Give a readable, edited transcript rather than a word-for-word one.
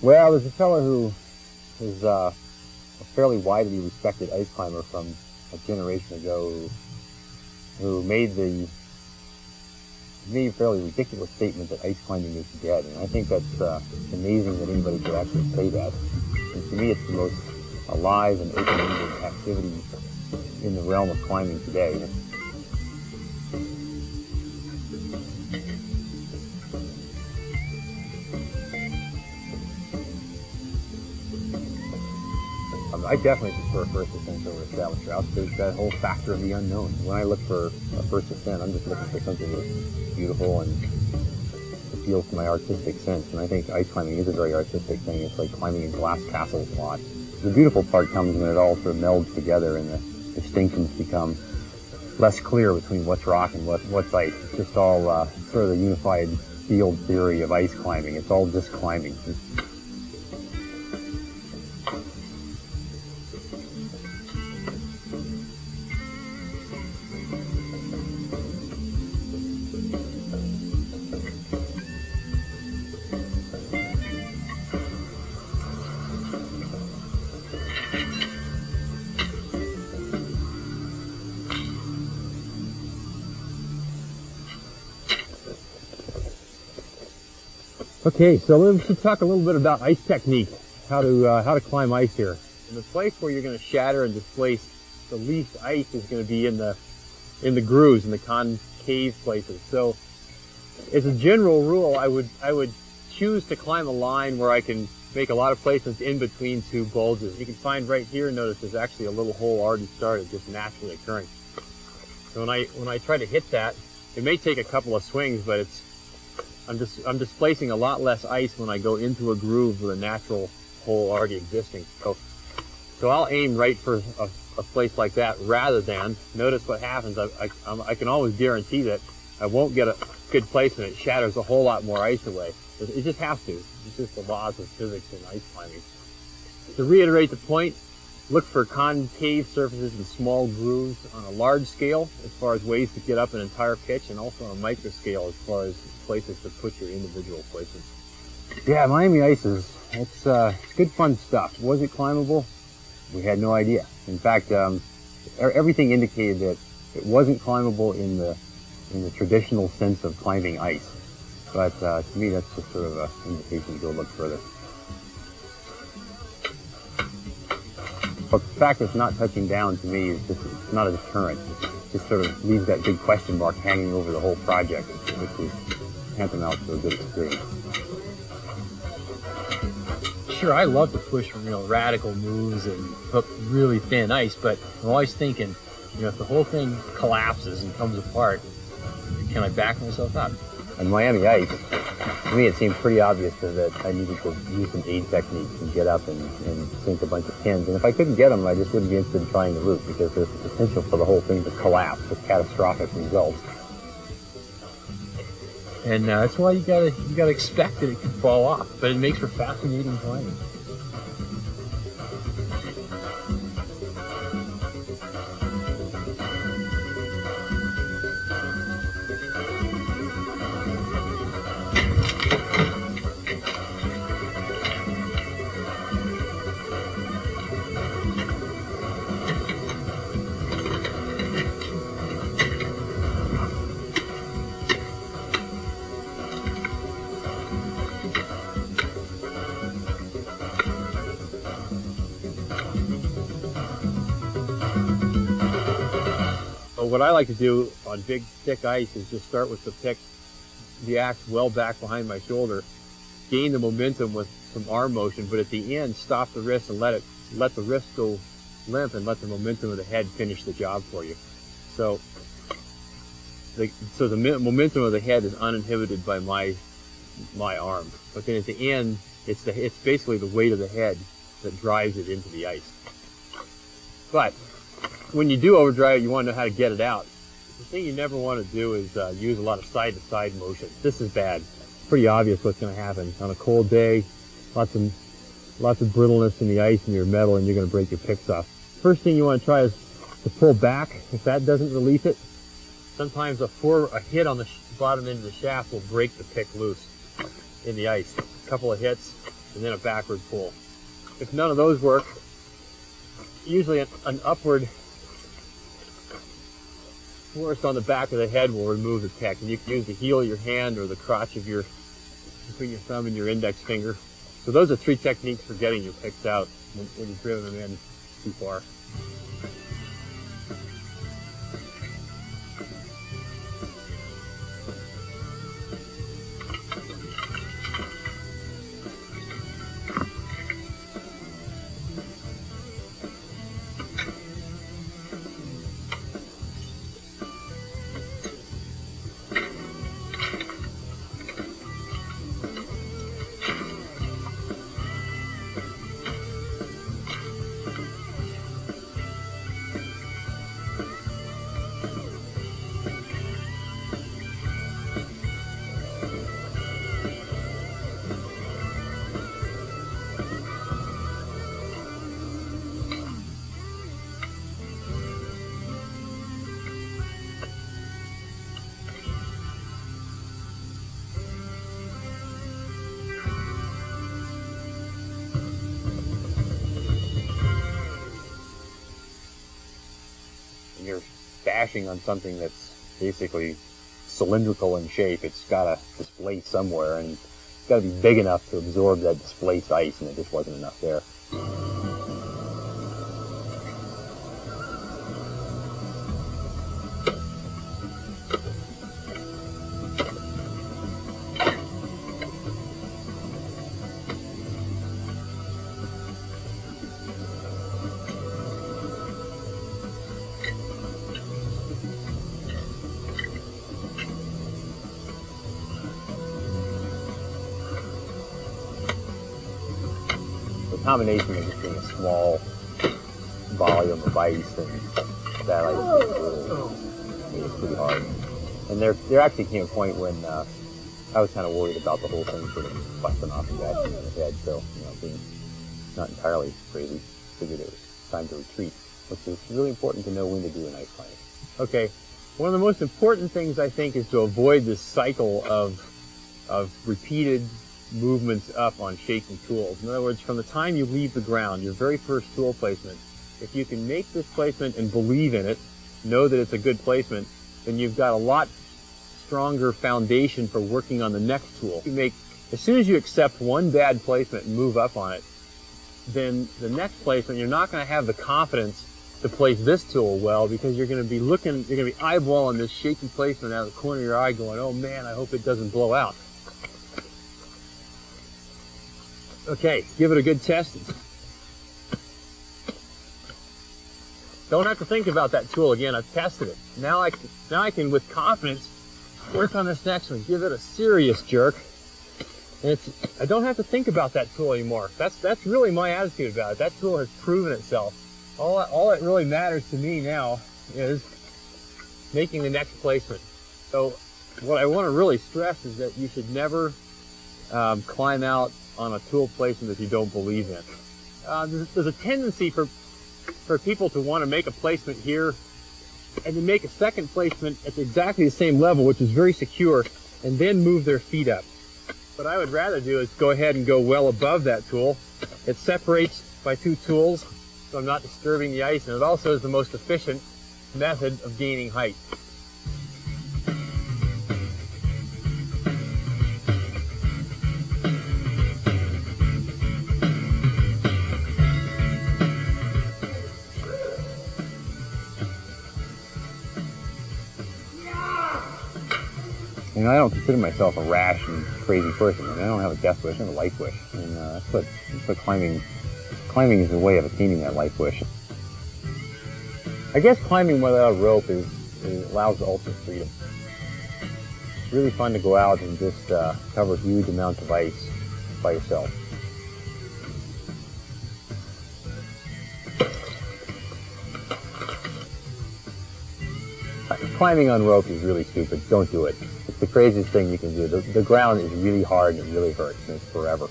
Well, there's a fellow who is a fairly widely respected ice climber from a generation ago who made a fairly ridiculous statement that ice climbing is dead. And I think that's amazing that anybody could actually say that. And to me, it's the most alive and open-ended activity in the realm of climbing today. I definitely prefer first ascent over established routes. There's that whole factor of the unknown. When I look for a first ascent, I'm just looking for something that's beautiful and appeals to my artistic sense. And I think ice climbing is a very artistic thing. It's like climbing in glass castles a lot. The beautiful part comes when it all sort of melds together and the distinctions become less clear between what's rock and what's ice. It's just all sort of the unified field theory of ice climbing. It's all just climbing. Okay, so let's talk a little bit about ice technique, how to climb ice here. And the place where you're going to shatter and displace the least ice is going to be in the grooves, in the concave places. So, as a general rule, I would choose to climb a line where I can make a lot of placements in between two bulges. You can find right here, notice there's actually a little hole already started, just naturally occurring. So when I try to hit that, it may take a couple of swings, but I'm displacing a lot less ice when I go into a groove with a natural hole already existing. So I'll aim right for a place like that rather than, notice what happens, I can always guarantee that I won't get a good placement. It shatters a whole lot more ice away. It just has to. It's just the laws of physics in ice climbing. To reiterate the point, look for concave surfaces and small grooves on a large scale as far as ways to get up an entire pitch, and also on a micro scale as far as places to put your individual placements. Yeah, Miami ice it's good fun stuff. Was it climbable? We had no idea. In fact, everything indicated that it wasn't climbable in the traditional sense of climbing ice. But to me, that's just sort of an invitation to go look further. But the fact that it's not touching down, to me, is just, it's not a deterrent. It just sort of leaves that big question mark hanging over the whole project, which is tantamount to a good experience. Sure, I love to push radical moves and hook really thin ice, but I'm always thinking, if the whole thing collapses and comes apart, can I back myself up? On Miami ice, to me it seemed pretty obvious that I needed to use some aid techniques and get up and sink a bunch of pins. And if I couldn't get them, I just wouldn't be interested in trying the route, because there's the potential for the whole thing to collapse with catastrophic results. And that's why you gotta expect that it can fall off, but it makes for fascinating climbing. What I like to do on big, thick ice is just start with the axe well back behind my shoulder, gain the momentum with some arm motion, but at the end, stop the wrist and let the wrist go limp and let the momentum of the head finish the job for you. So the momentum of the head is uninhibited by my arm, but then at the end, it's basically the weight of the head that drives it into the ice. But when you do overdrive it, you want to know how to get it out. The thing you never want to do is use a lot of side-to-side motion. This is bad. It's pretty obvious what's going to happen. On a cold day, lots of brittleness in the ice and your metal, and you're going to break your picks off. First thing you want to try is to pull back. If that doesn't release it, sometimes a hit on the bottom end of the shaft will break the pick loose in the ice. A couple of hits, and then a backward pull. If none of those work, usually an upward force on the back of the head will remove the peck, and you can use the heel of your hand or the crotch of your, between your thumb and your index finger. So those are 3 techniques for getting your picks out when you've driven them in too far. You're bashing on something that's basically cylindrical in shape, it's got to displace somewhere, and it's got to be big enough to absorb that displaced ice, and it just wasn't enough there. The combination of just being a small volume of ice and that ice is pretty hard. And there actually came a point when I was kind of worried about the whole thing sort of busting off and bashing on the head. So, you know, being not entirely crazy, figured it was time to retreat, which is really important to know when to do an ice climbing. Okay, one of the most important things I think is to avoid this cycle of repeated movements up on shaky tools. In other words, from the time you leave the ground, your very first tool placement, if you can make this placement and believe in it, know that it's a good placement, then you've got a lot stronger foundation for working on the next tool. As soon as you accept one bad placement and move up on it, then the next placement, you're not going to have the confidence to place this tool well, because you're going to be eyeballing this shaky placement out of the corner of your eye going, oh man, I hope it doesn't blow out. Okay, give it a good test. Don't have to think about that tool again. I've tested it. Now I can, with confidence, work on this next one. Give it a serious jerk. And I don't have to think about that tool anymore. That's really my attitude about it. That tool has proven itself. All that really matters to me now is making the next placement. So what I want to really stress is that you should never climb out on a tool placement that you don't believe in. There's a tendency for people to want to make a placement here and then make a second placement at exactly the same level, which is very secure, and then move their feet up. What I would rather do is go ahead and go well above that tool. It separates my two tools, so I'm not disturbing the ice, and it also is the most efficient method of gaining height. You know, I don't consider myself a rash and crazy person. I mean, I don't have a death wish, I have a life wish. And that's what climbing is a way of attaining that life wish. I guess climbing without a rope allows the ultimate freedom. It's really fun to go out and just cover huge amounts of ice by yourself. Climbing on rope is really stupid. Don't do it. It's the craziest thing you can do. The ground is really hard and it really hurts, and it's forever.